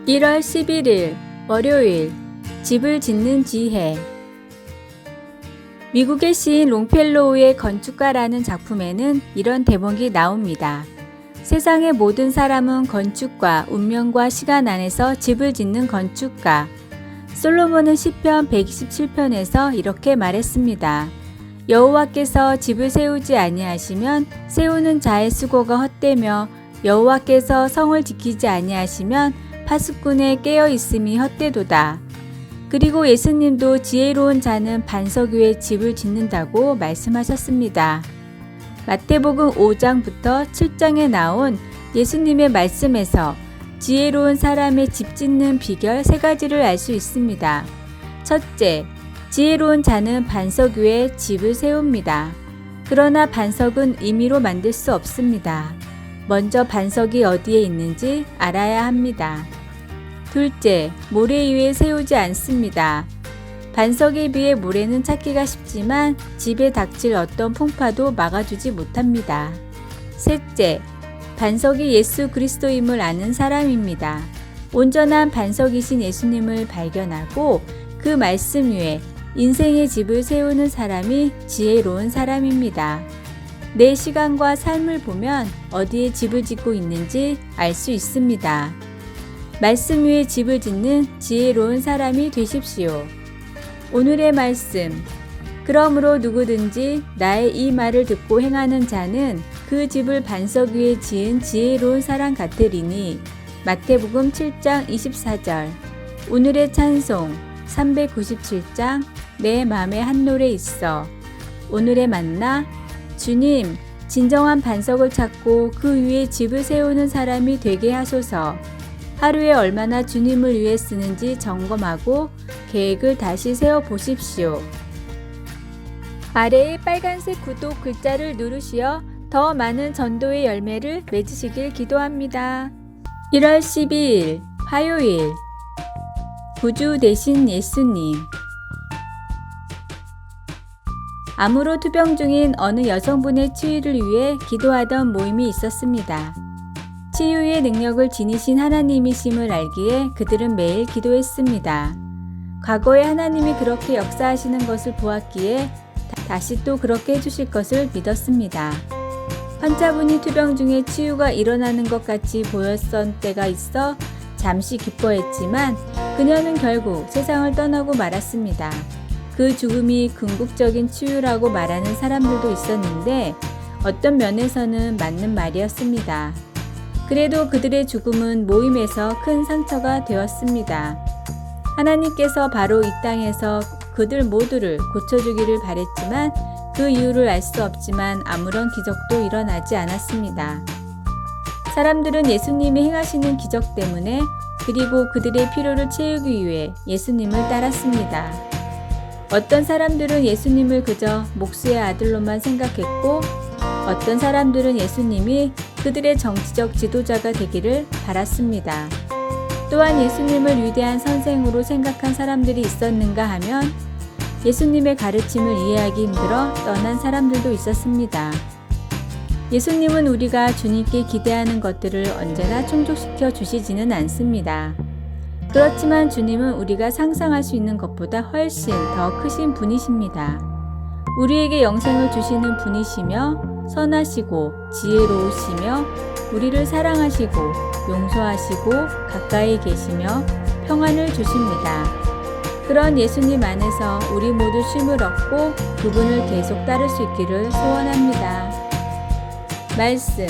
1월 11일 월요일 집을 짓는 지혜. 미국의 시인 롱펠로우의 건축가라는 작품에는 이런 대목이 나옵니다. 세상의 모든 사람은 건축과 운명과 시간 안에서 집을 짓는 건축가. 솔로몬은 시편 127편에서 이렇게 말했습니다. 여호와께서 집을 세우지 아니하시면 세우는 자의 수고가 헛되며 여호와께서 성을 지키지 아니하시면 파수꾼의 깨어 있음이 헛되도다. 그리고 예수님도 지혜로운 자는 반석 위에 집을 짓는다고 말씀하셨습니다. 마태복음 5장부터 7장에 나온 예수님의 말씀에서 지혜로운 사람의 집 짓는 비결 3가지를 알 수 있습니다. 첫째, 지혜로운 자는 반석 위에 집을 세웁니다. 그러나 반석은 임의로 만들 수 없습니다. 먼저 반석이 어디에 있는지 알아야 합니다. 둘째, 모래 위에 세우지 않습니다. 반석에 비해 모래는 찾기가 쉽지만 집에 닥칠 어떤 풍파도 막아주지 못합니다. 셋째, 반석이 예수 그리스도임을 아는 사람입니다. 온전한 반석이신 예수님을 발견하고 그 말씀 위에 인생의 집을 세우는 사람이 지혜로운 사람입니다. 내 시간과 삶을 보면 어디에 집을 짓고 있는지 알 수 있습니다. 말씀 위에 집을 짓는 지혜로운 사람이 되십시오. 오늘의 말씀. 그러므로 누구든지 나의 이 말을 듣고 행하는 자는 그 집을 반석 위에 지은 지혜로운 사람 같으리니. 마태복음 7장 24절. 오늘의 찬송 397장 내 맘에 한 노래 있어. 오늘의 만나. 주님, 진정한 반석을 찾고 그 위에 집을 세우는 사람이 되게 하소서. 하루에 얼마나 주님을 위해 쓰는지 점검하고 계획을 다시 세워보십시오. 아래의 빨간색 구독 글자를 누르시어 더 많은 전도의 열매를 맺으시길 기도합니다. 1월 12일 화요일 구주 되신 예수님. 암으로 투병 중인 어느 여성분의 치유를 위해 기도하던 모임이 있었습니다. 치유의 능력을 지니신 하나님이심을 알기에 그들은 매일 기도했습니다. 과거에 하나님이 그렇게 역사하시는 것을 보았기에 다시 또 그렇게 해주실 것을 믿었습니다. 환자분이 투병 중에 치유가 일어나는 것 같이 보였던 때가 있어 잠시 기뻐했지만 그녀는 결국 세상을 떠나고 말았습니다. 그 죽음이 궁극적인 치유라고 말하는 사람들도 있었는데 어떤 면에서는 맞는 말이었습니다. 그래도 그들의 죽음은 모임에서 큰 상처가 되었습니다. 하나님께서 바로 이 땅에서 그들 모두를 고쳐주기를 바랬지만 그 이유를 알 수 없지만 아무런 기적도 일어나지 않았습니다. 사람들은 예수님이 행하시는 기적 때문에 그리고 그들의 필요를 채우기 위해 예수님을 따랐습니다. 어떤 사람들은 예수님을 그저 목수의 아들로만 생각했고 어떤 사람들은 예수님이 그들의 정치적 지도자가 되기를 바랐습니다. 또한 예수님을 위대한 선생으로 생각한 사람들이 있었는가 하면 예수님의 가르침을 이해하기 힘들어 떠난 사람들도 있었습니다. 예수님은 우리가 주님께 기대하는 것들을 언제나 충족시켜 주시지는 않습니다. 그렇지만 주님은 우리가 상상할 수 있는 것보다 훨씬 더 크신 분이십니다. 우리에게 영생을 주시는 분이시며 선하시고 지혜로우시며 우리를 사랑하시고 용서하시고 가까이 계시며 평안을 주십니다. 그런 예수님 안에서 우리 모두 쉼을 얻고 그분을 계속 따를 수 있기를 소원합니다. 말씀.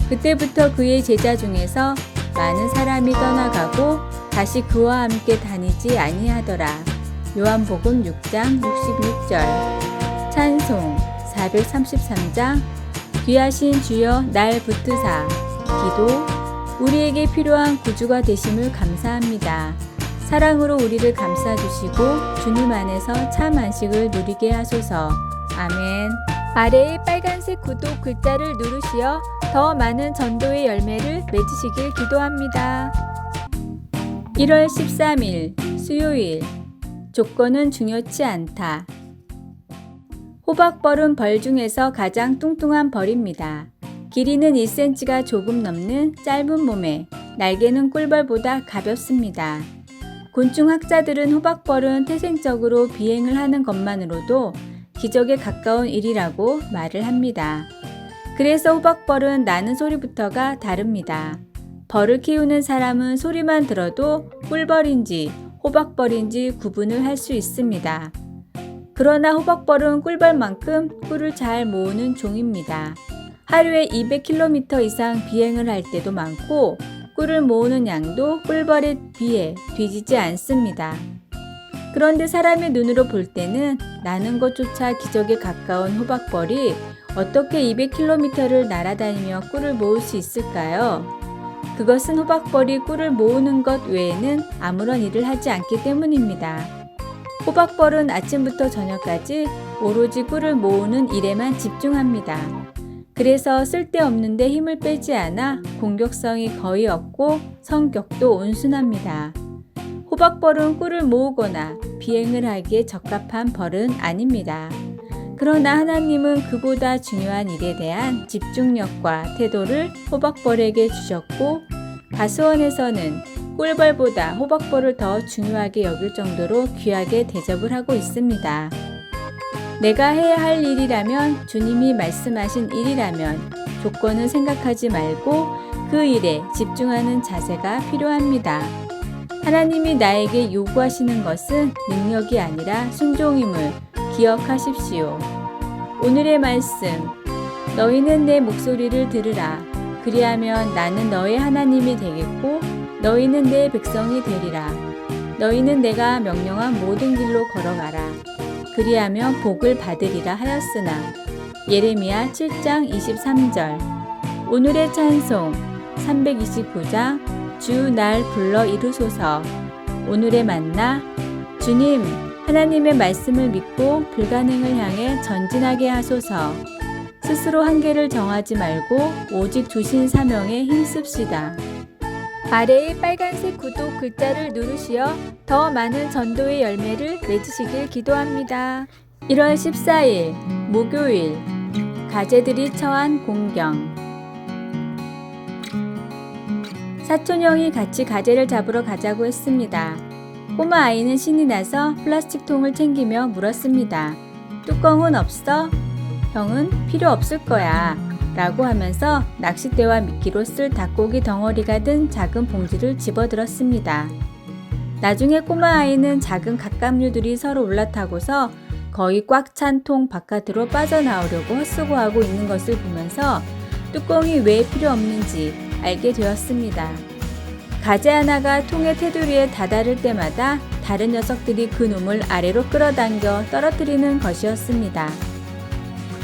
그때부터 그의 제자 중에서 많은 사람이 떠나가고 다시 그와 함께 다니지 아니하더라. 요한복음 6장 66절. 찬송 433장. 귀하신 주여 날 붙드사. 기도. 우리에게 필요한 구주가 되심을 감사합니다. 사랑으로 우리를 감싸주시고 주님 안에서 참 안식을 누리게 하소서. 아멘. 아래의 빨간색 구독 글자를 누르시어 더 많은 전도의 열매를 맺으시길 기도합니다. 1월 13일 수요일. 조건은 중요치 않다. 호박벌은 벌 중에서 가장 뚱뚱한 벌입니다. 길이는 1cm가 조금 넘는 짧은 몸에 날개는 꿀벌보다 가볍습니다. 곤충 학자들은 호박벌은 태생적으로 비행을 하는 것만으로도 기적에 가까운 일이라고 말을 합니다. 그래서 호박벌은 나는 소리부터가 다릅니다. 벌을 키우는 사람은 소리만 들어도 꿀벌인지 호박벌인지 구분을 할 수 있습니다. 그러나 호박벌은 꿀벌만큼 꿀을 잘 모으는 종입니다. 하루에 200km 이상 비행을 할 때도 많고 꿀을 모으는 양도 꿀벌에 비해 뒤지지 않습니다. 그런데 사람의 눈으로 볼 때는 나는 것조차 기적에 가까운 호박벌이 어떻게 200km를 날아다니며 꿀을 모을 수 있을까요? 그것은 호박벌이 꿀을 모으는 것 외에는 아무런 일을 하지 않기 때문입니다. 호박벌은 아침부터 저녁까지 오로지 꿀을 모으는 일에만 집중합니다. 그래서 쓸데없는데 힘을 빼지 않아 공격성이 거의 없고 성격도 온순합니다. 호박벌은 꿀을 모으거나 비행을 하기에 적합한 벌은 아닙니다. 그러나 하나님은 그보다 중요한 일에 대한 집중력과 태도를 호박벌에게 주셨고 가수원에서는 꿀벌보다 호박벌을 더 중요하게 여길 정도로 귀하게 대접을 하고 있습니다. 내가 해야 할 일이라면, 주님이 말씀하신 일이라면 조건을 생각하지 말고 그 일에 집중하는 자세가 필요합니다. 하나님이 나에게 요구하시는 것은 능력이 아니라 순종임을 기억하십시오. 오늘의 말씀, 너희는 내 목소리를 들으라. 그리하면 나는 너의 하나님이 되겠고 너희는 내 백성이 되리라. 너희는 내가 명령한 모든 길로 걸어가라. 그리하면 복을 받으리라 하였으나. 예레미야 7장 23절. 오늘의 찬송 329장 주 날 불러 이루소서. 오늘의 만나, 주님 하나님의 말씀을 믿고 불가능을 향해 전진하게 하소서. 스스로 한계를 정하지 말고 오직 주신 사명에 힘씁시다. 아래의 빨간색 구독 글자를 누르시어 더 많은 전도의 열매를 맺으시길 기도합니다. 1월 14일 목요일, 가재들이 처한 공경. 사촌형이 같이 가재를 잡으러 가자고 했습니다. 꼬마 아이는 신이 나서 플라스틱 통을 챙기며 물었습니다. 뚜껑은 없어? 형은 필요 없을 거야 라고 하면서 낚싯대와 미끼로 쓸 닭고기 덩어리가 든 작은 봉지를 집어들었습니다. 나중에 꼬마 아이는 작은 갓감류들이 서로 올라타고서 거의 꽉 찬 통 바깥으로 빠져나오려고 헛수고하고 있는 것을 보면서 뚜껑이 왜 필요 없는지 알게 되었습니다. 가재 하나가 통의 테두리에 다다를 때마다 다른 녀석들이 그 놈을 아래로 끌어당겨 떨어뜨리는 것이었습니다.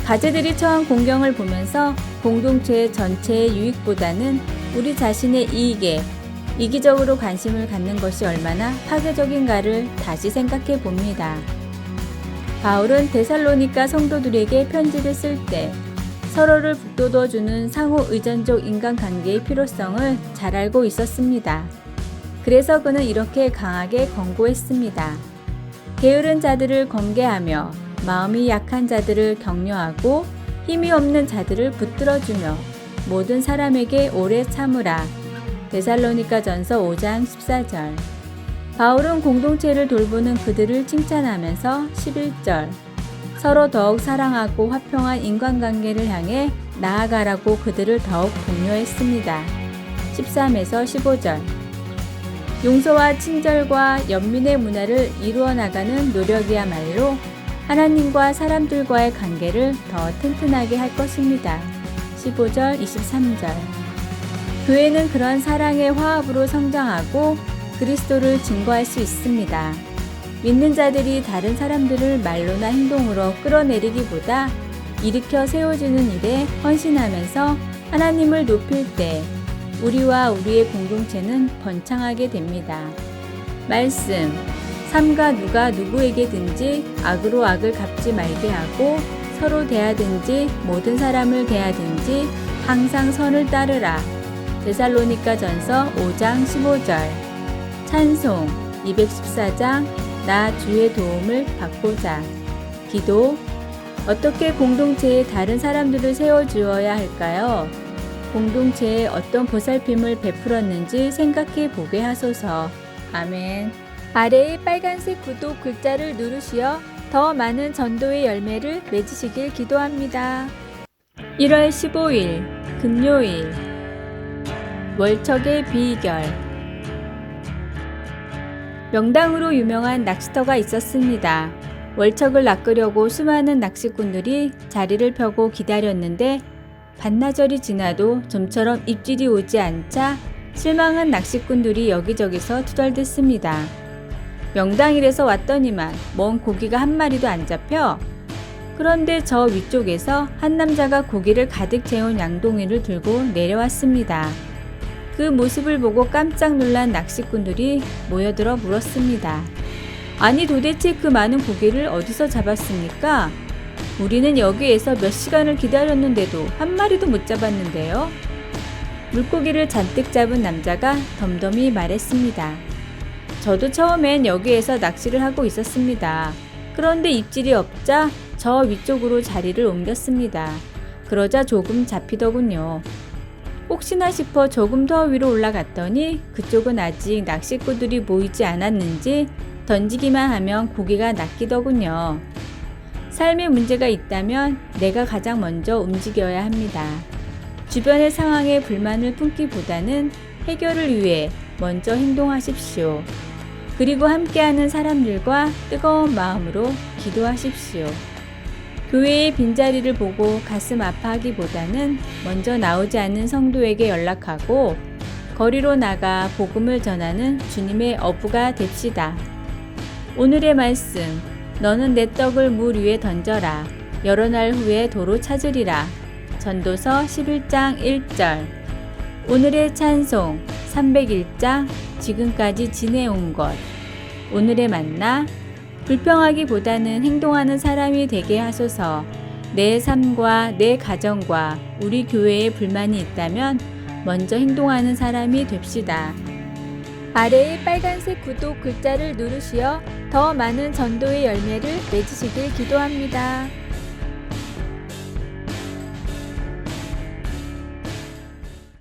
가재들이 처한 공경을 보면서 공동체 전체의 유익보다는 우리 자신의 이익에 이기적으로 관심을 갖는 것이 얼마나 파괴적인가를 다시 생각해 봅니다. 바울은 데살로니가 성도들에게 편지를 쓸 때 서로를 북돋워주는 상호 의존적 인간관계의 필요성을 잘 알고 있었습니다. 그래서 그는 이렇게 강하게 권고했습니다. 게으른 자들을 권계하며 마음이 약한 자들을 격려하고 힘이 없는 자들을 붙들어주며 모든 사람에게 오래 참으라. 데살로니가전서 5장 14절. 바울은 공동체를 돌보는 그들을 칭찬하면서 11절. 서로 더욱 사랑하고 화평한 인간관계를 향해 나아가라고 그들을 더욱 독려했습니다. 13에서 15절. 용서와 친절과 연민의 문화를 이루어 나가는 노력이야말로 하나님과 사람들과의 관계를 더 튼튼하게 할 것입니다. 15절, 23절. 교회는 그런 사랑의 화합으로 성장하고 그리스도를 증거할 수 있습니다. 믿는 자들이 다른 사람들을 말로나 행동으로 끌어내리기보다 일으켜 세워주는 일에 헌신하면서 하나님을 높일 때 우리와 우리의 공동체는 번창하게 됩니다. 말씀, 삼가 누가 누구에게든지 악으로 악을 갚지 말게 하고 서로 대하든지 모든 사람을 대하든지 항상 선을 따르라. 데살로니가전서 5장 15절. 찬송 214장 나 주의 도움을 받고자. 기도, 어떻게 공동체에 다른 사람들을 세워주어야 할까요? 공동체에 어떤 보살핌을 베풀었는지 생각해 보게 하소서. 아멘. 아래의 빨간색 구독 글자를 누르시어 더 많은 전도의 열매를 맺으시길 기도합니다. 1월 15일 금요일 월척의 비결. 명당으로 유명한 낚시터가 있었습니다. 월척을 낚으려고 수많은 낚시꾼들이 자리를 펴고 기다렸는데 반나절이 지나도 좀처럼 입질이 오지 않자 실망한 낚시꾼들이 여기저기서 투덜댔습니다. 명당일에서 왔더니만 뭔 고기가 한 마리도 안 잡혀? 그런데 저 위쪽에서 한 남자가 고기를 가득 채운 양동이를 들고 내려왔습니다. 그 모습을 보고 깜짝 놀란 낚시꾼들이 모여들어 물었습니다. 아니 도대체 그 많은 고기를 어디서 잡았습니까? 우리는 여기에서 몇 시간을 기다렸는데도 한 마리도 못 잡았는데요. 물고기를 잔뜩 잡은 남자가 덤덤히 말했습니다. 저도 처음엔 여기에서 낚시를 하고 있었습니다. 그런데 입질이 없자 저 위쪽으로 자리를 옮겼습니다. 그러자 조금 잡히더군요. 혹시나 싶어 조금 더 위로 올라갔더니 그쪽은 아직 낚시꾼들이 모이지 않았는지 던지기만 하면 고기가 낚이더군요. 삶에 문제가 있다면 내가 가장 먼저 움직여야 합니다. 주변의 상황에 불만을 품기보다는 해결을 위해 먼저 행동하십시오. 그리고 함께하는 사람들과 뜨거운 마음으로 기도하십시오. 교회의 빈자리를 보고 가슴 아파하기보다는 먼저 나오지 않는 성도에게 연락하고 거리로 나가 복음을 전하는 주님의 어부가 됩시다. 오늘의 말씀, 너는 내 떡을 물 위에 던져라. 여러 날 후에 도로 찾으리라. 전도서 11장 1절. 오늘의 찬송 301장 지금까지 지내온 것. 오늘의 만나, 불평하기보다는 행동하는 사람이 되게 하소서. 내 삶과 내 가정과 우리 교회에 불만이 있다면 먼저 행동하는 사람이 됩시다. 아래의 빨간색 구독 글자를 누르시어 더 많은 전도의 열매를 맺으시길 기도합니다.